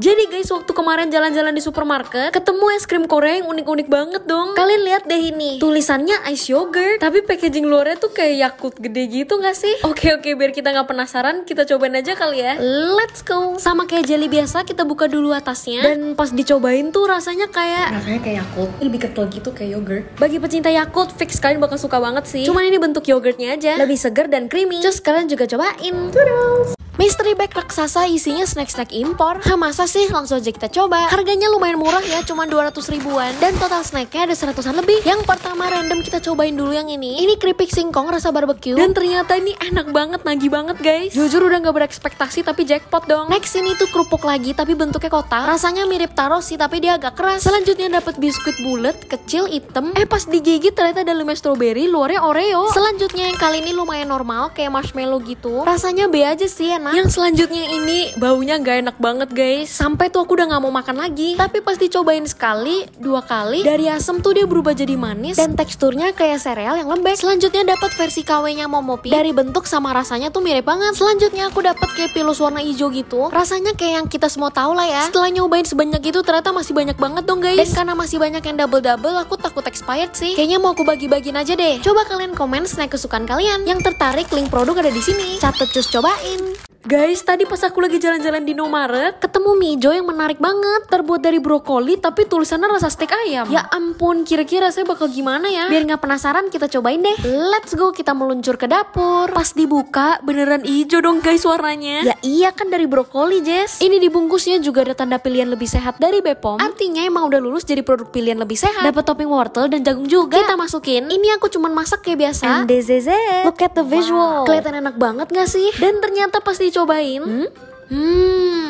Jadi guys, waktu kemarin jalan-jalan di supermarket, ketemu es krim Korea yang unik-unik banget dong. Kalian lihat deh ini, tulisannya ice yogurt, tapi packaging luarnya tuh kayak Yakult gede gitu gak sih? Oke, biar kita nggak penasaran, kita cobain aja kali ya. Let's go. Sama kayak jelly biasa, kita buka dulu atasnya. Dan pas dicobain tuh rasanya kayak Yakult, lebih kental gitu kayak yogurt. Bagi pecinta Yakult, fix kalian bakal suka banget sih. Cuman ini bentuk yogurtnya aja, lebih segar dan creamy. Terus kalian juga cobain. Toodles. Mystery bag raksasa isinya snack-snack impor. Masa sih? Langsung aja kita coba. Harganya lumayan murah ya, cuma 200 ribuan. Dan total snacknya ada 100-an lebih. Yang pertama random kita cobain dulu yang ini. Ini keripik singkong rasa barbecue. Dan ternyata ini enak banget, nagih banget guys. Jujur udah gak berekspektasi tapi jackpot dong. Next ini tuh kerupuk lagi tapi bentuknya kotak. Rasanya mirip taro sih tapi dia agak keras. Selanjutnya dapat biskuit bulat, kecil, hitam. Pas digigit ternyata dalamnya strawberry, luarnya Oreo. Selanjutnya yang kali ini lumayan normal, kayak marshmallow gitu. Rasanya B aja sih, enak. Yang selanjutnya ini baunya gak enak banget guys. Sampai tuh aku udah gak mau makan lagi. Tapi pas dicobain sekali, 2 kali, dari asam tuh dia berubah jadi manis. Dan teksturnya kayak sereal yang lembek. Selanjutnya dapat versi KW-nya Momopi. Dari bentuk sama rasanya tuh mirip banget. Selanjutnya aku dapat kayak pilus warna hijau gitu. Rasanya kayak yang kita semua tahu lah ya. Setelah nyobain sebanyak itu ternyata masih banyak banget dong guys. Dan karena masih banyak yang double-double, aku takut expired sih. Kayaknya mau aku bagi-bagiin aja deh. Coba kalian komen snack kesukaan kalian. Yang tertarik link produk ada di sini. Catet cus cobain. Guys, tadi pas aku lagi jalan-jalan di Indomaret, ketemu mijo yang menarik banget. Terbuat dari brokoli, tapi tulisannya rasa steak ayam. Ya ampun, kira-kira saya bakal gimana ya? Biar nggak penasaran, kita cobain deh. Let's go, kita meluncur ke dapur. Pas dibuka, beneran hijau dong guys warnanya. Ya iya kan dari brokoli, Jess. Ini dibungkusnya juga ada tanda pilihan lebih sehat dari Bepom. Artinya emang udah lulus jadi produk pilihan lebih sehat. Dapat topping wortel dan jagung juga. Kita masukin. Ini aku cuman masak kayak biasa. And this is it. Look at the visual. Kelihatan enak banget gak sih? Dan ternyata pas dicobain,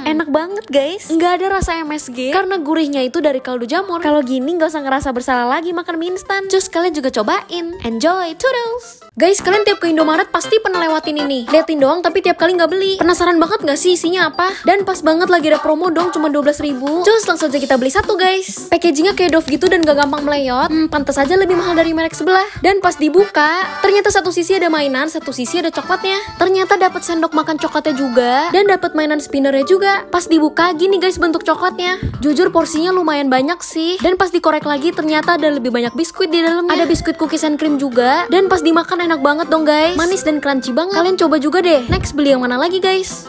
enak banget guys. Nggak ada rasa MSG karena gurihnya itu dari kaldu jamur. Kalau gini nggak usah ngerasa bersalah lagi makan mie instan. Cus, kalian juga cobain. Enjoy, toodles. Guys, kalian tiap ke Indomaret pasti pernah lewatin ini. Liatin doang tapi tiap kali nggak beli. Penasaran banget nggak sih isinya apa? Dan pas banget lagi ada promo dong, cuma 12.000. Cus, langsung aja kita beli satu guys. Packagingnya kayak Dove gitu dan gak gampang meleyot. Pantes aja lebih mahal dari merek sebelah. Dan pas dibuka, ternyata satu sisi ada mainan, satu sisi ada coklatnya. Ternyata dapat sendok makan coklatnya juga dan dapat mainan spinnernya juga. Pas dibuka gini guys bentuk coklatnya. Jujur porsinya lumayan banyak sih. Dan pas dikorek lagi ternyata ada lebih banyak biskuit di dalamnya. Ada biskuit cookies and cream juga. Dan pas dimakan enak banget dong guys. Manis dan crunchy banget. Kalian coba juga deh. Next beli yang mana lagi guys?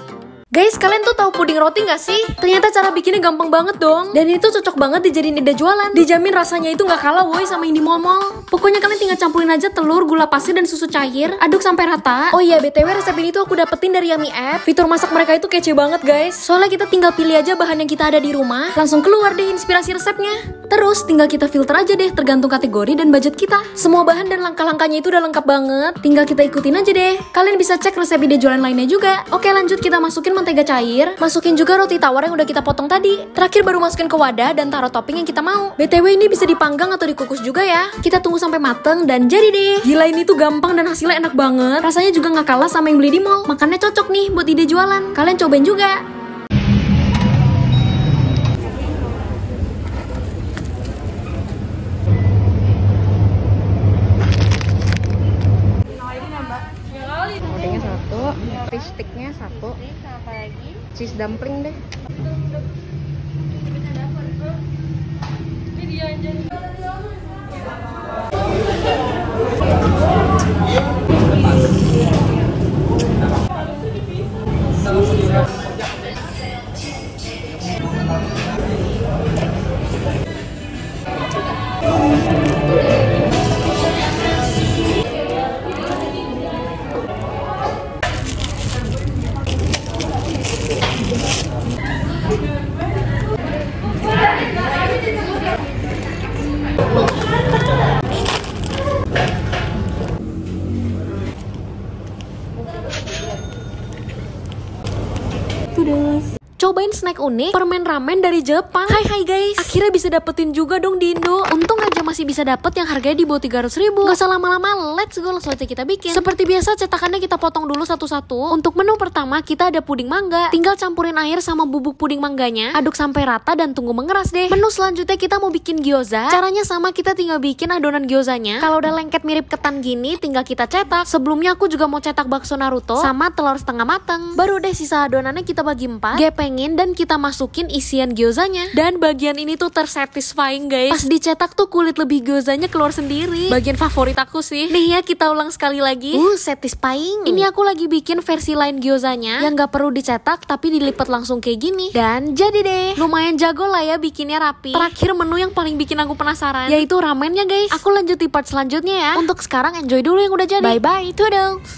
Guys, kalian tuh tahu puding roti gak sih? Ternyata cara bikinnya gampang banget dong. Dan itu cocok banget dijadiin ide jualan. Dijamin rasanya itu gak kalah woi sama yang di mall-mall. Pokoknya kalian tinggal campurin aja telur, gula pasir, dan susu cair. Aduk sampai rata. Oh iya, BTW resep ini tuh aku dapetin dari Yummy App. Fitur masak mereka itu kece banget guys. Soalnya kita tinggal pilih aja bahan yang kita ada di rumah. Langsung keluar deh inspirasi resepnya. Terus tinggal kita filter aja deh tergantung kategori dan budget kita. Semua bahan dan langkah-langkahnya itu udah lengkap banget. Tinggal kita ikutin aja deh. Kalian bisa cek resep ide jualan lainnya juga. Oke, lanjut kita masukin mentega cair, masukin juga roti tawar yang udah kita potong tadi. Terakhir baru masukin ke wadah dan taruh topping yang kita mau. BTW ini bisa dipanggang atau dikukus juga ya. Kita tunggu sampai mateng dan jadi deh. Gila, ini tuh gampang dan hasilnya enak banget. Rasanya juga gak kalah sama yang beli di mall. Makannya cocok nih buat ide jualan. Kalian cobain juga. Pudingnya satu, fish sticknya satu, cheese dumpling deh. Cobain snack unik, permen ramen dari Jepang. Hai guys, akhirnya bisa dapetin juga dong di Indo. Untung aja masih bisa dapet yang harganya di bawah 300.000. Gak usah lama-lama, let's go langsung aja kita bikin. Seperti biasa cetakannya kita potong dulu satu-satu. Untuk menu pertama kita ada puding mangga. Tinggal campurin air sama bubuk puding mangganya, aduk sampai rata dan tunggu mengeras deh. Menu selanjutnya kita mau bikin gyoza. Caranya sama, kita tinggal bikin adonan gyozanya. Kalau udah lengket mirip ketan gini, tinggal kita cetak. Sebelumnya aku juga mau cetak bakso Naruto sama telur setengah mateng. Baru deh sisa adonannya kita bagi 4, gepengin tuangin dan kita masukin isian gyozanya. Dan bagian ini tuh tersatisfying guys. Pas dicetak tuh kulit lebih gyozanya keluar sendiri. Bagian favorit aku sih. Nih ya, kita ulang sekali lagi. Satisfying. Ini aku lagi bikin versi lain gyozanya yang gak perlu dicetak tapi dilipat langsung kayak gini. Dan jadi deh. Lumayan jago lah ya bikinnya rapi. Terakhir menu yang paling bikin aku penasaran, yaitu ramennya guys. Aku lanjut di part selanjutnya ya. Untuk sekarang enjoy dulu yang udah jadi. Bye bye, toodles.